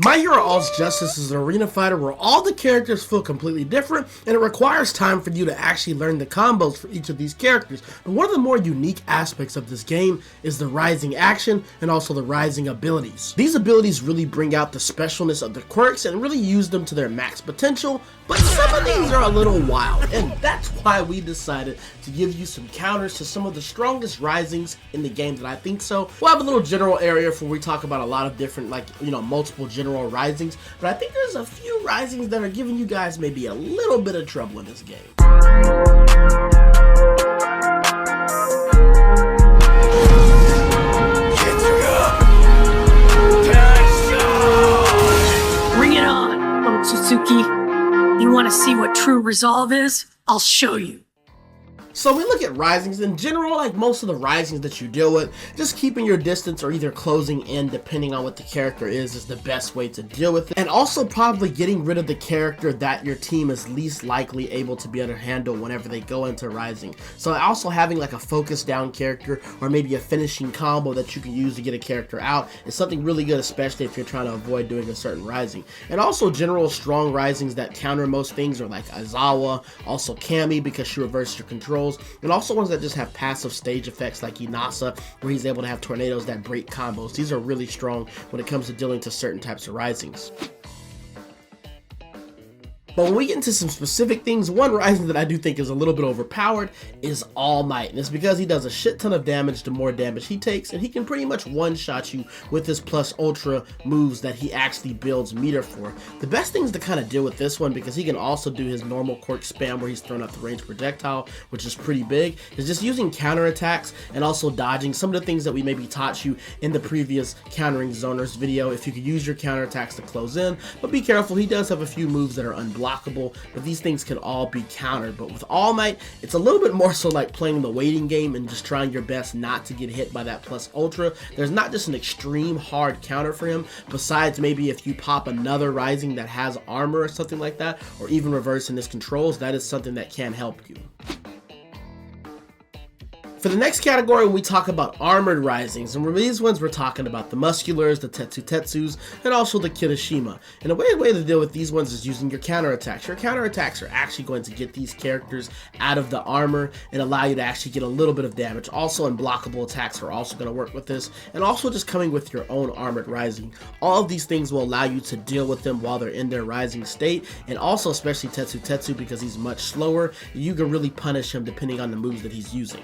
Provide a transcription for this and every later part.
My Hero All's Justice is an arena fighter where all the characters feel completely different, and it requires time for you to actually learn the combos for each of these characters. But one of the more unique aspects of this game is the rising action and also the rising abilities. These abilities really bring out the specialness of the quirks and really use them to their max potential, but some of these are a little wild, and that's why we decided to give you some counters to some of the strongest risings in the game that I think so. We'll have a little general area where we talk about a lot of different, multiple general risings, but I think there's a few risings that are giving you guys maybe a little bit of trouble in this game. Bring it on, little Suzuki. You want to see what true resolve is? I'll show you. So we look at risings in general, like most of the risings that you deal with, just keeping your distance or either closing in depending on what the character is the best way to deal with it. And also probably getting rid of the character that your team is least likely able to be able to handle whenever they go into rising. So also having like a focus down character or maybe a finishing combo that you can use to get a character out is something really good, especially if you're trying to avoid doing a certain rising. And also general strong risings that counter most things are like Aizawa, also Kami because she reverses your controls, and also ones that just have passive stage effects like Inasa, where he's able to have tornadoes that break combos. These are really strong when it comes to dealing to certain types of risings. But when we get into some specific things, one rising that I do think is a little bit overpowered is All Might, and it's because he does a shit ton of damage the more damage he takes, and he can pretty much one-shot you with his plus ultra moves that he actually builds meter for. The best thing is to kind of deal with this one because he can also do his normal quirk spam where he's throwing out the range projectile, which is pretty big. Is just using counterattacks and also dodging some of the things that we maybe taught you in the previous countering zoners video. If you could use your counterattacks to close in, but be careful, he does have a few moves that are unblockable, but these things can all be countered. But with All Might, it's a little bit more so like playing the waiting game and just trying your best not to get hit by that plus ultra. There's not just an extreme hard counter for him, besides maybe if you pop another rising that has armor or something like that, or even reversing his controls, that is something that can help you. For the next category, we talk about armored risings, and for these ones we're talking about the Musculars, the Tetsu Tetsus, and also the Kirishima. And the way to deal with these ones is using your counterattacks. Your counterattacks are actually going to get these characters out of the armor and allow you to actually get a little bit of damage. Also, unblockable attacks are also going to work with this, and also just coming with your own armored rising. All of these things will allow you to deal with them while they're in their rising state, and also especially Tetsu Tetsu because he's much slower, you can really punish him depending on the moves that he's using.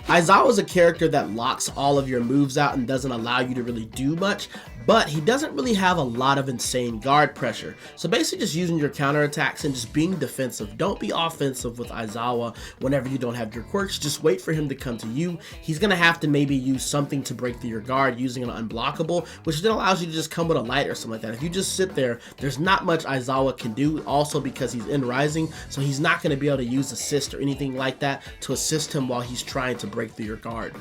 Aizawa is a character that locks all of your moves out and doesn't allow you to really do much, but he doesn't really have a lot of insane guard pressure. So basically just using your counterattacks and just being defensive. Don't be offensive with Aizawa whenever you don't have your quirks. Just wait for him to come to you. He's going to have to maybe use something to break through your guard using an unblockable, which then allows you to just come with a light or something like that. If you just sit there, there's not much Aizawa can do, also because he's in rising, so he's not going to be able to use assist or anything like that to assist him while he's trying to break through your guard.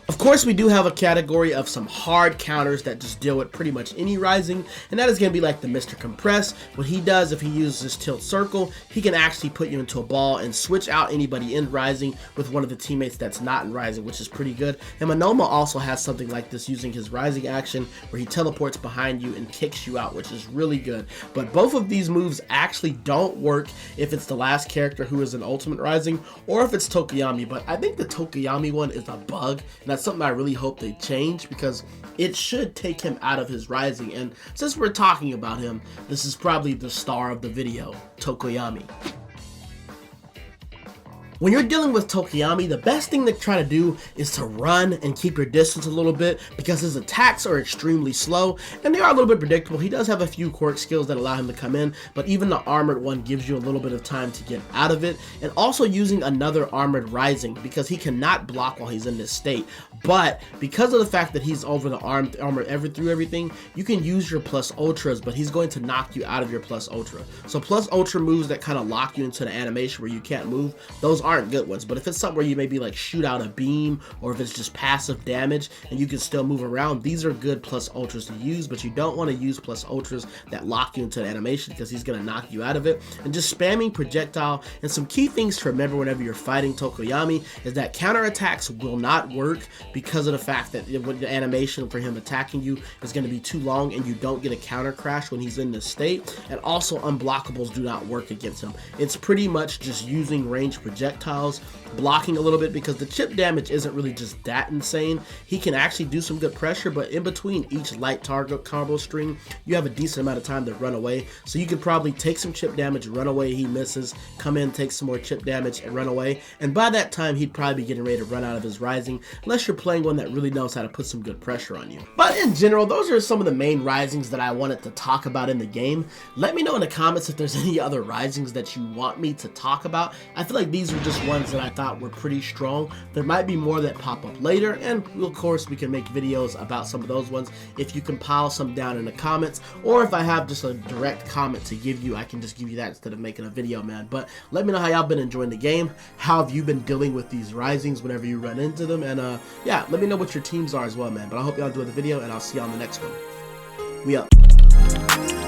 Of course, we do have a category of some hard counters that just deal with pretty much any rising, and that is going to be like the Mr. Compress. What he does, if he uses his tilt circle, he can actually put you into a ball and switch out anybody in rising with one of the teammates that's not in rising, which is pretty good. And Monoma also has something like this using his rising action where he teleports behind you and kicks you out, which is really good. But both of these moves actually don't work if it's the last character who is an ultimate rising or if it's Tokoyami, but I think the Tokoyami one is a bug, and that's something I really hope they change because it should take him out of his rising. And since we're talking about him, this is probably the star of the video, Tokoyami. When you're dealing with Tokoyami, the best thing to try to do is to run and keep your distance a little bit because his attacks are extremely slow and they are a little bit predictable. He does have a few quirk skills that allow him to come in, but even the armored one gives you a little bit of time to get out of it. And also using another armored rising because he cannot block while he's in this state. But because of the fact that he's over the armor through everything, you can use your plus ultras, but he's going to knock you out of your plus ultra. So plus ultra moves that kind of lock you into the animation where you can't move, those aren't good ones, but if it's something where you maybe like shoot out a beam, or if it's just passive damage and you can still move around, these are good plus ultras to use. But you don't want to use plus ultras that lock you into an animation, because he's going to knock you out of it. And just spamming projectile. And some key things to remember whenever you're fighting Tokoyami is that counterattacks will not work because of the fact that the animation for him attacking you is going to be too long, and you don't get a counter crash when he's in this state. And also unblockables do not work against him. It's pretty much just using ranged projectiles, blocking a little bit, because the chip damage isn't really just that insane. He can actually do some good pressure, but in between each light target combo string, you have a decent amount of time to run away. So you could probably take some chip damage, run away, he misses, come in, take some more chip damage, and run away. And by that time, he'd probably be getting ready to run out of his rising, unless you're playing one that really knows how to put some good pressure on you. But in general, those are some of the main risings that I wanted to talk about in the game. Let me know in the comments if there's any other risings that you want me to talk about. I feel like these were just ones that I thought were pretty strong. There might be more that pop up later, and of course we can make videos about some of those ones if you compile some down in the comments, or if I have just a direct comment to give you, I can just give you that instead of making a video, man. But let me know how y'all been enjoying the game. How have you been dealing with these risings whenever you run into them? And yeah, let me know what your teams are as well, man. But I hope y'all enjoyed the video, and I'll see y'all on the next one. We up.